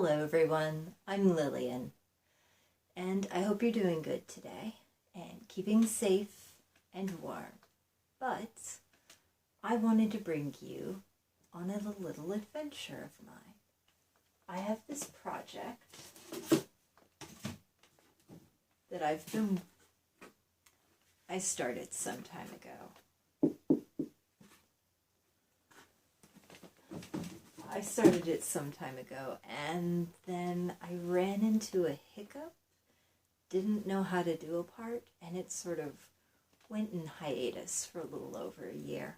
Hello everyone, I'm Lilian, and I hope you're doing good today and keeping safe and warm. But I wanted to bring you on a little adventure of mine. I have this project that I started some time ago. I started it some time ago, and then I ran into a hiccup, didn't know how to do a part, and it sort of went in hiatus for a little over a year.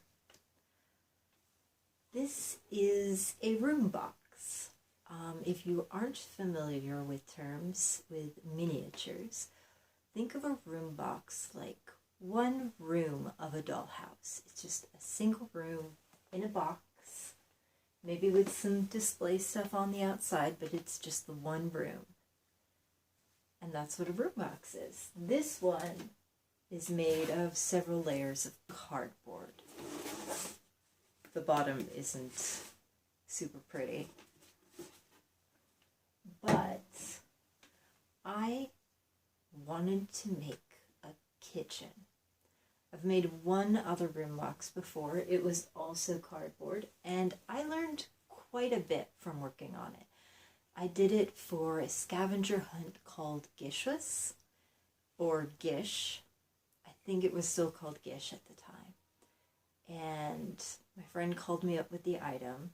This is a room box. If you aren't familiar with terms with miniatures, think of a room box like one room of a dollhouse. It's just a single room in a box, maybe with some display stuff on the outside, but it's just the one room. And that's what a room box is. This one is made of several layers of cardboard. The bottom isn't super pretty, but I wanted to make a kitchen. I've made one other room box before. It was also cardboard, and I learned quite a bit from working on it. I did it for a scavenger hunt called Gishwas, or Gish. I think it was still called Gish at the time. And my friend called me up with the item,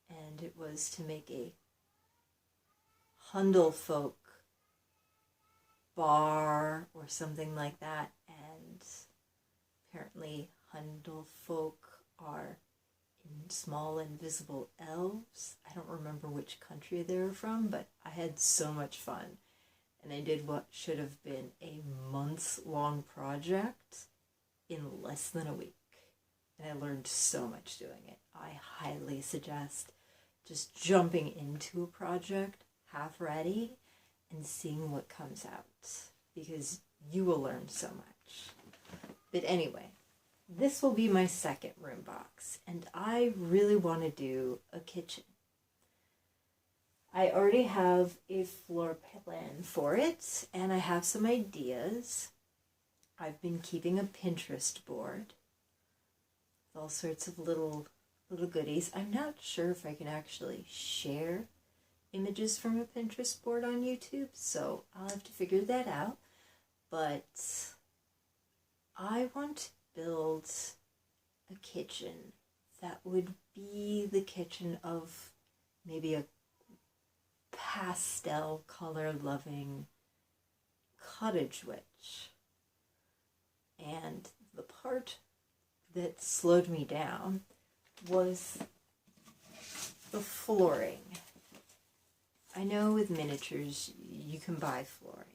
and it was to make a Hundlefolk bar or something like that, and apparently Hundlefolk are small invisible elves. I don't remember which country they were from, but I had so much fun. And I did what should have been a months-long project in less than a week. And I learned so much doing it. I highly suggest just jumping into a project half ready and seeing what comes out, because you will learn so much. But anyway, this will be my second room box, and I really want to do a kitchen. I already have a floor plan for it, and I have some ideas. I've been keeping a Pinterest board with all sorts of little goodies. I'm not sure if I can actually share images from a Pinterest board on YouTube, so I'll have to figure that out. But I want to build a kitchen that would be the kitchen of maybe a pastel color loving cottage witch. And the part that slowed me down was the flooring. I know with miniatures you can buy flooring.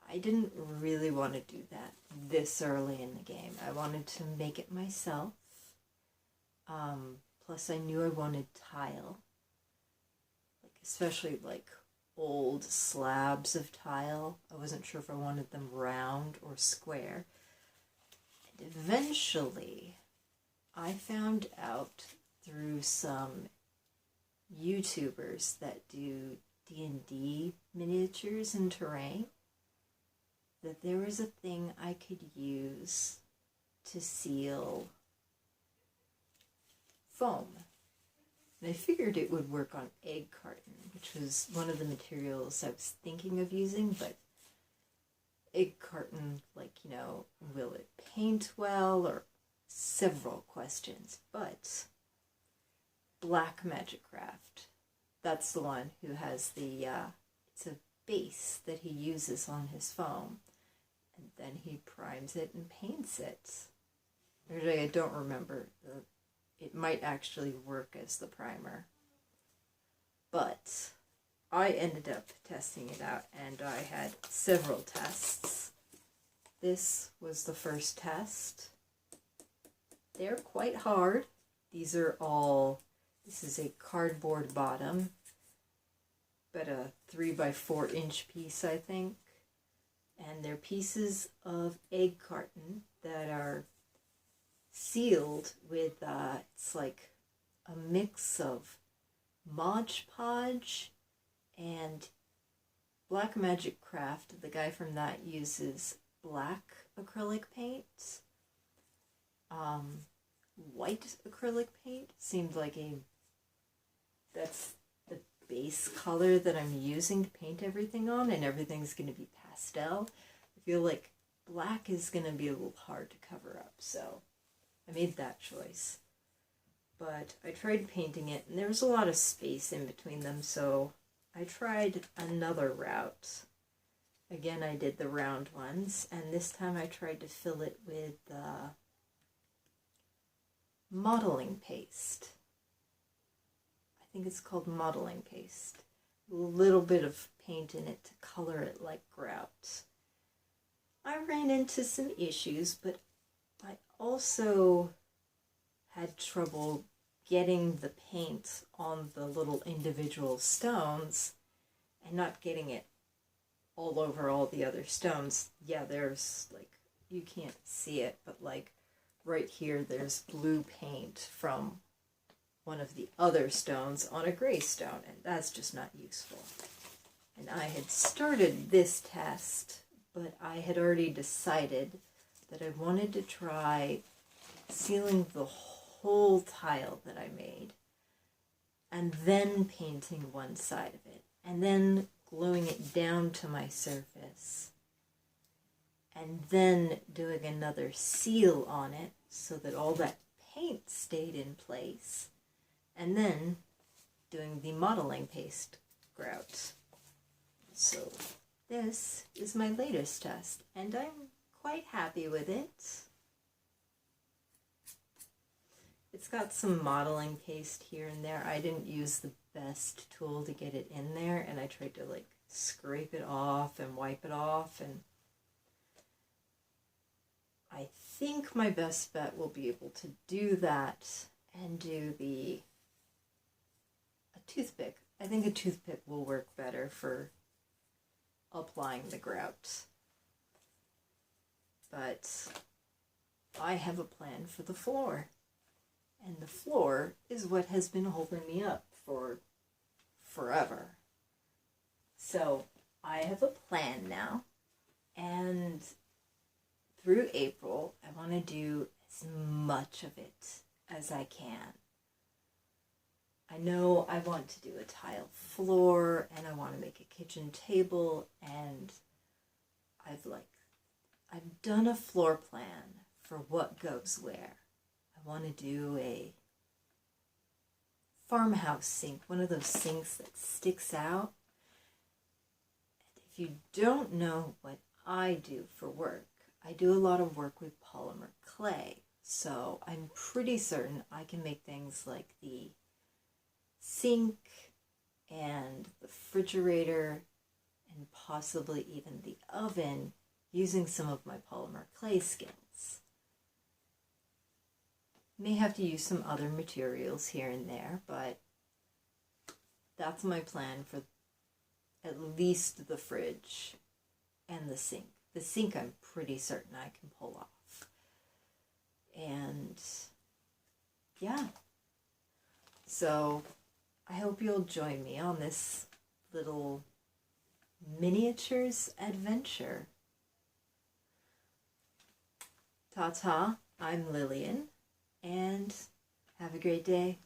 I didn't really want to do that this early in the game. I wanted to make it myself. Plus I knew I wanted tile. Especially old slabs of tile. I wasn't sure if I wanted them round or square. And eventually I found out through some YouTubers that do D&D miniatures and terrain that there was a thing I could use to seal foam. And I figured it would work on egg carton, which was one of the materials I was thinking of using, but egg carton, will it paint well, or several questions. But Black Magic Craft, that's the one who has the, it's a base that he uses on his foam, and then he primes it and paints it. Actually, I don't remember. It might actually work as the primer. But I ended up testing it out, and I had several tests. This was the first test. They're quite hard. This is a cardboard bottom, but a 3x4 inch piece, I think. And they're pieces of egg carton that are sealed with, it's like a mix of Mod Podge and Black Magic Craft. The guy from that uses black acrylic paint. White acrylic paint seemed like that's the base color that I'm using to paint everything on, and everything's going to be pastel. I feel like black is going to be a little hard to cover up, so I made that choice. But I tried painting it, and there was a lot of space in between them, so I tried another route. Again, I did the round ones, and this time I tried to fill it with modeling paste. I think it's called modeling paste. A little bit of paint in it to color it like grout. I ran into some issues, but I also had trouble getting the paint on the little individual stones and not getting it all over all the other stones. Yeah, there's like, you can't see it, but like right here there's blue paint from one of the other stones on a gray stone, and that's just not useful. And I had started this test, but I had already decided that I wanted to try sealing the whole tile that I made, and then painting one side of it, and then gluing it down to my surface, and then doing another seal on it so that all that paint stayed in place, and then doing the modeling paste grout. So this is my latest test, and I'm quite happy with it. It's got some modeling paste here and there. I didn't use the best tool to get it in there, and I tried to like scrape it off and wipe it off, and I think my best bet will be able to do that and do a toothpick. I think a toothpick will work better for applying the grout. But I have a plan for the floor. And the floor is what has been holding me up for forever. So I have a plan now, and through April I want to do as much of it as I can. I know I want to do a tile floor, and I want to make a kitchen table, and I've done a floor plan for what goes where. I want to do a farmhouse sink, one of those sinks that sticks out. And if you don't know what I do for work, I do a lot of work with polymer clay. So I'm pretty certain I can make things like the sink and the refrigerator and possibly even the oven using some of my polymer clay skills. May have to use some other materials here and there, but that's my plan for at least the fridge and the sink. The sink I'm pretty certain I can pull off. And yeah, so I hope you'll join me on this little miniatures adventure. Ta-ta, I'm Lilian, and have a great day.